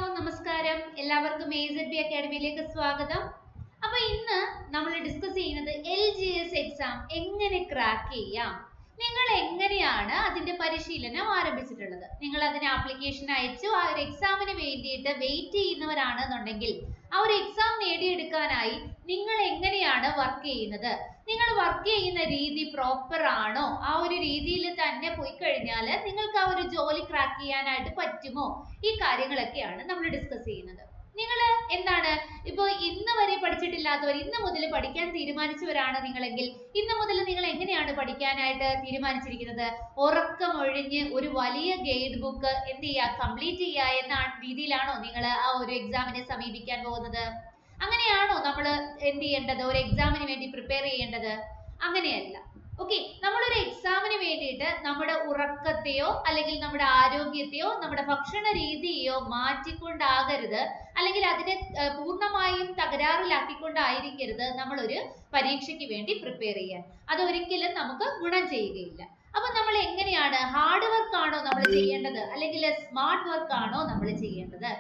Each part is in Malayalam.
നമസ്കാരം. എല്ലാവർക്കും AZB അക്കാഡമിയിലേക്ക് സ്വാഗതം. അപ്പൊ ഇന്ന് നമ്മൾ ഡിസ്കസ് ചെയ്യുന്നത് LGS എക്സാം എങ്ങനെ ക്രാക്ക് ചെയ്യാം, നിങ്ങൾ എങ്ങനെയാണ് അതിന്റെ പരിശീലനം ആരംഭിച്ചിട്ടുള്ളത്. നിങ്ങൾ അതിന് ആപ്ലിക്കേഷൻ അയച്ചു ആ ഒരു എക്സാമിന് വേണ്ടിയിട്ട് വെയിറ്റ് ചെയ്യുന്നവരാണെന്നുണ്ടെങ്കിൽ ആ ഒരു എക്സാം നേടിയെടുക്കാനായി നിങ്ങൾ എങ്ങനെയാണ് വർക്ക് ചെയ്യുന്നത്, നിങ്ങൾ വർക്ക് ചെയ്യുന്ന രീതി പ്രോപ്പർ ആണോ, ആ ഒരു രീതിയിൽ തന്നെ പോയി കഴിഞ്ഞാൽ നിങ്ങൾക്ക് ആ ഒരു ജോലി ക്രാക്ക് ചെയ്യാനായിട്ട് പറ്റുമോ, ഈ കാര്യങ്ങളൊക്കെയാണ് നമ്മൾ ഡിസ്കസ് ചെയ്യുന്നത്. നിങ്ങൾ എന്താണ് ഇപ്പൊ ഇന്ന് വരെ പഠിച്ചിട്ടില്ലാത്തവർ ഇന്ന് മുതൽ പഠിക്കാൻ തീരുമാനിച്ചവരാണ് നിങ്ങളെങ്കിൽ ഇന്ന് മുതൽ നിങ്ങൾ എങ്ങനെയാണ് പഠിക്കാനായിട്ട് തീരുമാനിച്ചിരിക്കുന്നത്? ഉറക്കമൊഴിഞ്ഞ് ഒരു വലിയ ഗൈഡ് ബുക്ക് എന്ത് ചെയ്യുക, കംപ്ലീറ്റ് ചെയ്യുക എന്ന രീതിയിലാണോ നിങ്ങൾ ആ ഒരു എക്സാമിനെ സമീപിക്കാൻ പോകുന്നത്? അങ്ങനെയാണോ നമ്മൾ എന്ത് ചെയ്യേണ്ടത്, ഒരു എക്സാമിന് വേണ്ടി പ്രിപ്പയർ ചെയ്യേണ്ടത്? അങ്ങനെയല്ല. ഓക്കെ, നമ്മളൊരു എക്സാമിന് വേണ്ടിയിട്ട് നമ്മുടെ ഉറക്കത്തെയോ അല്ലെങ്കിൽ നമ്മുടെ ആരോഗ്യത്തെയോ നമ്മുടെ ഭക്ഷണ രീതിയെയോ മാറ്റിക്കൊണ്ടാകരുത്, അല്ലെങ്കിൽ അതിനെ പൂർണ്ണമായും തകരാറിലാക്കിക്കൊണ്ടായിരിക്കരുത് നമ്മളൊരു പരീക്ഷയ്ക്ക് വേണ്ടി പ്രിപ്പയർ ചെയ്യാൻ. അതൊരിക്കലും നമുക്ക് ഗുണം ചെയ്യുകയില്ല. അപ്പൊ നമ്മൾ എങ്ങനെയാണ്, ഹാർഡ് വർക്ക് ആണോ നമ്മൾ ചെയ്യേണ്ടത് അല്ലെങ്കിൽ സ്മാർട്ട് വർക്ക് ആണോ നമ്മൾ ചെയ്യേണ്ടത്?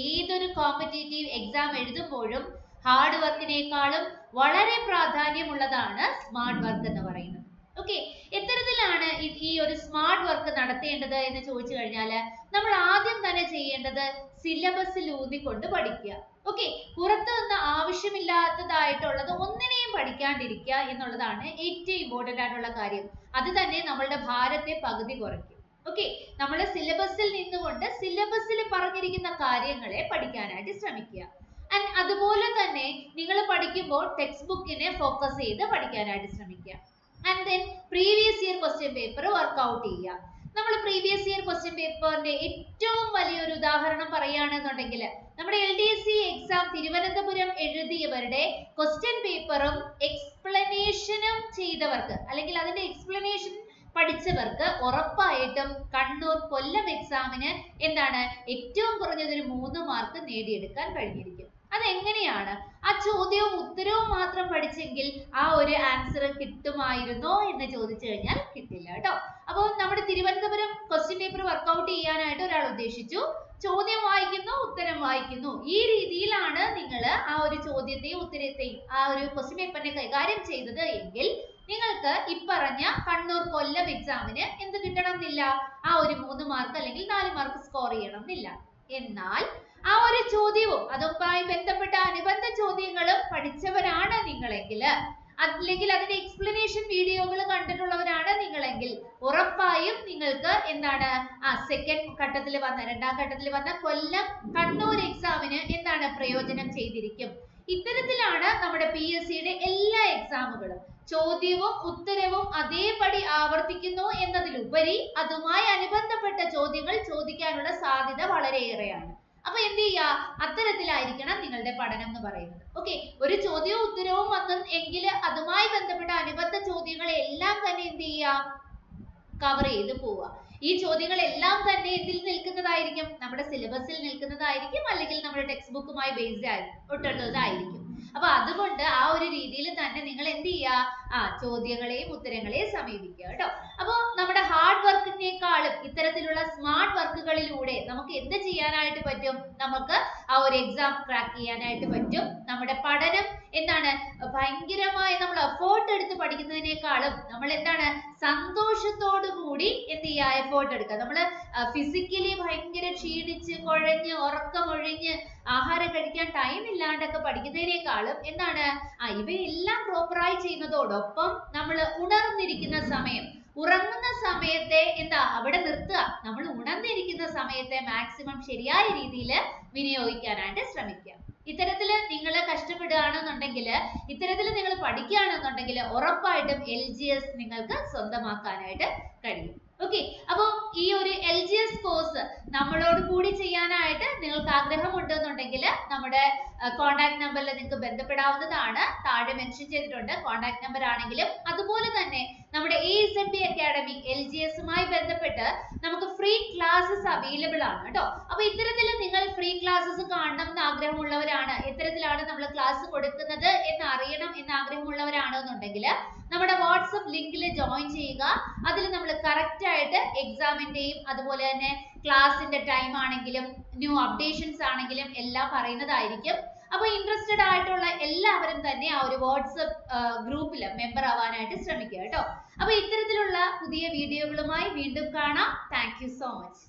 ഏതൊരു കോമ്പറ്റേറ്റീവ് എക്സാം എഴുതുമ്പോഴും ഹാർഡ് വർക്കിനേക്കാളും വളരെ പ്രാധാന്യമുള്ളതാണ് സ്മാർട്ട് വർക്ക് എന്ന് പറയുന്നത്. ഓക്കെ, എത്തരത്തിലാണ് ഈ ഒരു സ്മാർട്ട് വർക്ക് നടത്തേണ്ടത് എന്ന് ചോദിച്ചു കഴിഞ്ഞാൽ നമ്മൾ ആദ്യം തന്നെ ചെയ്യേണ്ടത് സിലബസിൽ ഊന്നിക്കൊണ്ട് പഠിക്കുക. ഓക്കെ, പുറത്തു നിന്ന് ആവശ്യമില്ലാത്തതായിട്ടുള്ളത് ഒന്നിനെയും പഠിക്കാണ്ടിരിക്കുക എന്നുള്ളതാണ് ഏറ്റവും ഇമ്പോർട്ടന്റ് ആയിട്ടുള്ള കാര്യം. അത് തന്നെ നമ്മളുടെ ഭാരത്തെ പകുതി കുറയ്ക്കും. ഓക്കെ, നമ്മൾ സിലബസിൽ നിന്നുകൊണ്ട് സിലബസിൽ പറഞ്ഞിരിക്കുന്ന കാര്യങ്ങളെ പഠിക്കാനായിട്ട് ശ്രമിക്കുക. ആൻഡ് അതുപോലെ തന്നെ നിങ്ങൾ പഠിക്കുമ്പോൾ ടെക്സ്റ്റ് ബുക്കിനെ ഫോക്കസ് ചെയ്ത് പഠിക്കാനായിട്ട് ശ്രമിക്കുക. And then previous year question paper work out ചെയ്യുക. നമ്മൾ പ്രീവിയസ് ഇയർ ക്വസ്റ്റ്യൻ പേപ്പറിന്റെ ഏറ്റവും വലിയൊരു ഉദാഹരണം പറയുകയാണെന്നുണ്ടെങ്കിൽ നമ്മുടെ LDC എക്സാം തിരുവനന്തപുരം എഴുതിയവരുടെ ക്വസ്റ്റ്യൻ പേപ്പറും എക്സ്പ്ലനേഷനും ചെയ്തവർക്ക് അല്ലെങ്കിൽ അതിന്റെ എക്സ്പ്ലനേഷൻ പഠിച്ചവർക്ക് ഉറപ്പായിട്ടും കണ്ണൂർ കൊല്ലം എക്സാമിന് എന്താണ് ഏറ്റവും കുറഞ്ഞത് ഒരു 3 മാർക്ക് നേടിയെടുക്കാൻ കഴിഞ്ഞിരിക്കും. അതെങ്ങനെയാണ്? ആ ചോദ്യവും ഉത്തരവും മാത്രം പഠിച്ചെങ്കിൽ ആ ഒരു ആൻസർ കിട്ടുമായിരുന്നോ എന്ന് ചോദിച്ചു കഴിഞ്ഞാൽ കിട്ടില്ല കേട്ടോ. അപ്പോൾ നമ്മുടെ തിരുവനന്തപുരം ക്വസ്റ്റ്യൻ പേപ്പർ വർക്ക്ഔട്ട് ചെയ്യാനായിട്ട് ഒരാൾ ഉദ്ദേശിച്ചു, ചോദ്യം വായിക്കുന്നു, ഉത്തരം വായിക്കുന്നു. ഈ രീതിയിലാണ് നിങ്ങൾ ആ ഒരു ചോദ്യത്തെയും ഉത്തരത്തെയും ആ ഒരു ക്വസ്റ്റ്യൻ പേപ്പറിനെ കൈകാര്യം ചെയ്തത് എങ്കിൽ നിങ്ങൾക്ക് ഇപ്പറഞ്ഞ കണ്ണൂർ കൊല്ലം എക്സാമിന് എന്ത് കിട്ടണം എന്നില്ല, ആ ഒരു 3 മാർക്ക് അല്ലെങ്കിൽ 4 മാർക്ക് സ്കോർ ചെയ്യണം എന്നില്ല. എന്നാൽ ആ ഒരു ചോദ്യവും അതുമായി ബന്ധപ്പെട്ട അനുബന്ധ ചോദ്യങ്ങളും പഠിച്ചവരാണ് നിങ്ങളെങ്കിൽ, അല്ലെങ്കിൽ അതിന്റെ എക്സ്പ്ലനേഷൻ വീഡിയോകൾ കണ്ടിട്ടുള്ളവരാണ് നിങ്ങളെങ്കിൽ ഉറപ്പായും നിങ്ങൾക്ക് എന്താണ് സെക്കൻഡ് ഘട്ടത്തിൽ വന്ന 2ാം ഘട്ടത്തിൽ വന്ന കൊല്ലം കണ്ണൂർ എക്സാമിന് എന്താണ് പ്രയോജനം ചെയ്തിരിക്കും. ഇത്തരത്തിലാണ് നമ്മുടെ PSCയുടെ എല്ലാ എക്സാമുകളും. ചോദ്യവും ഉത്തരവും അതേപടി ആവർത്തിക്കുന്നു എന്നതിലുപരി അതുമായി അനുബന്ധപ്പെട്ട ചോദ്യങ്ങൾ ചോദിക്കാനുള്ള സാധ്യത വളരെയേറെയാണ്. അപ്പൊ എന്ത് ചെയ്യുക, അത്തരത്തിലായിരിക്കണം നിങ്ങളുടെ പഠനം എന്ന് പറയുന്നത്. ഓക്കെ, ഒരു ചോദ്യവും ഉത്തരവും വന്നു എങ്കിൽ അതുമായി ബന്ധപ്പെട്ട അനുബന്ധ ചോദ്യങ്ങളെല്ലാം തന്നെ എന്ത് ചെയ്യുക, കവർ ചെയ്ത് പോവുക. ഈ ചോദ്യങ്ങളെല്ലാം തന്നെ എന്തിൽ നിൽക്കുന്നതായിരിക്കും, നമ്മുടെ സിലബസിൽ നിൽക്കുന്നതായിരിക്കും, അല്ലെങ്കിൽ നമ്മുടെ ടെക്സ്റ്റ് ബുക്കുമായി ബേസ്ഡ് ആയിട്ടുള്ളതായിരിക്കും. അപ്പൊ അതുകൊണ്ട് ആ ഒരു രീതിയിൽ തന്നെ നിങ്ങൾ എന്ത് ചെയ്യുക, ചോദ്യങ്ങളെയും ഉത്തരങ്ങളെയും സമീപിക്കുക കേട്ടോ. അപ്പൊ നമ്മുടെ ഹാർഡ് വർക്കിനേക്കാളും ഇത്തരത്തിലുള്ള സ്മാർട്ട് വർക്കുകളിലൂടെ നമുക്ക് എന്ത് ചെയ്യാനായിട്ട് പറ്റും, നമുക്ക് ആ ഒരു എക്സാം ക്രാക്ക് ചെയ്യാനായിട്ട് പറ്റും. നമ്മുടെ പഠനം എന്താണ് ഭയങ്കരമായി നമ്മൾ എഫേർട്ട് എടുത്ത് പഠിക്കുന്നതിനേക്കാളും നമ്മൾ എന്താണ് സന്തോഷത്തോടു കൂടി എന്ത് ചെയ്യുക, എഫേർട്ട് എടുക്കുക. നമ്മൾ ഫിസിക്കലി ഭയങ്കര ക്ഷീണിച്ച് കുഴഞ്ഞ് ഉറക്കമൊഴിഞ്ഞ് ആഹാരം കഴിക്കാൻ ടൈം ഇല്ലാണ്ടൊക്കെ പഠിക്കുന്നതിനേക്കാളും എന്താണ് ഇവയെല്ലാം പ്രോപ്പറായി ചെയ്യുന്നതോടൊപ്പം നമ്മൾ ഉണർന്നിരിക്കുന്ന സമയം, ഉറങ്ങുന്ന സമയത്തെ എന്താ അവിടെ നിർത്തുക. നമ്മൾ ഉണർന്നിരിക്കുന്ന സമയത്തെ മാക്സിമം ശരിയായ രീതിയിൽ വിനിയോഗിക്കാനായിട്ട് ശ്രമിക്കുക. ഇത്തരത്തിൽ നിങ്ങൾ കഷ്ടപ്പെടുകയാണെന്നുണ്ടെങ്കിൽ, ഇത്തരത്തിൽ നിങ്ങൾ പഠിക്കുകയാണെന്നുണ്ടെങ്കിൽ ഉറപ്പായിട്ടും LGS നിങ്ങൾക്ക് സ്വന്തമാക്കാനായിട്ട് കഴിയും. ഓക്കെ, അപ്പോൾ ഈ ഒരു LGS കോഴ്സ് നമ്മളോട് കൂടി ചെയ്യാനായിട്ട് നിങ്ങൾക്ക് ആഗ്രഹമുണ്ടെന്നുണ്ടെങ്കിൽ നമ്മുടെ കോൺടാക്ട് നമ്പറിൽ നിങ്ങൾക്ക് ബന്ധപ്പെടാവുന്നതാണ്. താഴെ മെൻഷൻ ചെയ്തിട്ടുണ്ട് കോൺടാക്ട് നമ്പർ ആണെങ്കിലും. അതുപോലെ തന്നെ നമ്മുടെ AZB അക്കാഡമി LGSുമായി ബന്ധപ്പെട്ട് നമുക്ക് ഫ്രീ ക്ലാസ്സസ് അവൈലബിൾ ആണ് കേട്ടോ. അപ്പൊ ഇത്തരത്തിൽ നിങ്ങൾ ഫ്രീ ക്ലാസ്സസ് കാണണം എന്ന് ആഗ്രഹമുള്ളവരാണ്, എത്തരത്തിലാണ് നമ്മൾ ക്ലാസ് കൊടുക്കുന്നത് എന്ന് അറിയണം എന്ന് ആഗ്രഹമുള്ളവരാണെന്നുണ്ടെങ്കിൽ നമ്മുടെ വാട്സപ്പ് ലിങ്കിൽ ജോയിൻ ചെയ്യുക. അതിൽ നമ്മൾ കറക്റ്റ് ആയിട്ട് എക്സാമിന്റെയും അതുപോലെ തന്നെ ക്ലാസിന്റെ ടൈം ആണെങ്കിലും ന്യൂ അപ്ഡേഷൻസ് ആണെങ്കിലും എല്ലാം പറയുന്നതായിരിക്കും. അപ്പൊ ഇൻട്രസ്റ്റഡ് ആയിട്ടുള്ള എല്ലാവരും തന്നെ ആ ഒരു വാട്സപ്പ് ഗ്രൂപ്പിൽ മെമ്പർ ആവാനായിട്ട് ശ്രമിക്കുക കേട്ടോ. അപ്പൊ ഇത്തരത്തിലുള്ള പുതിയ വീഡിയോകളുമായി വീണ്ടും കാണാം. Thank you so much.